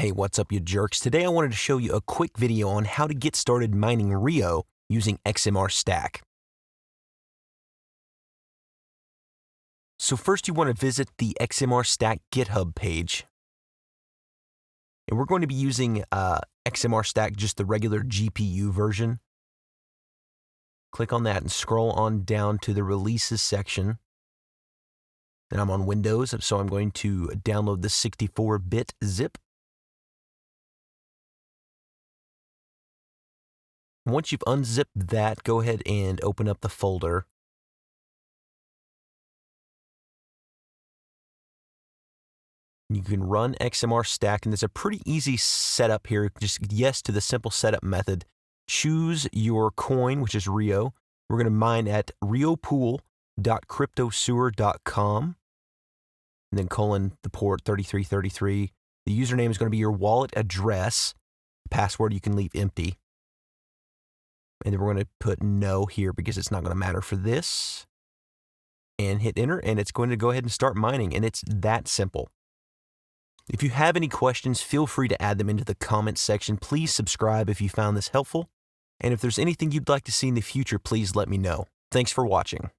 Hey, what's up, you jerks? Today I wanted to show you a quick video on how to get started mining Rio using XMR Stak. So first you want to visit the XMR Stak GitHub page. And we're going to be using XMR Stak, just the regular GPU version. Click on that and scroll on down to the releases section. Then I'm on Windows, so I'm going to download the 64-bit zip. Once you've unzipped that, go ahead and open up the folder. You can run XMR Stak, and there's a pretty easy setup here. Just yes to the simple setup method. Choose your coin, which is Rio. We're going to mine at riopool.cryptosewer.com, and then colon the port 3333. The username is going to be your wallet address. Password you can leave empty. And then we're going to put no here because it's not going to matter for this. And hit enter, and it's going to go ahead and start mining, and it's that simple. If you have any questions, feel free to add them into the comments section. Please subscribe if you found this helpful. And if there's anything you'd like to see in the future, please let me know. Thanks for watching.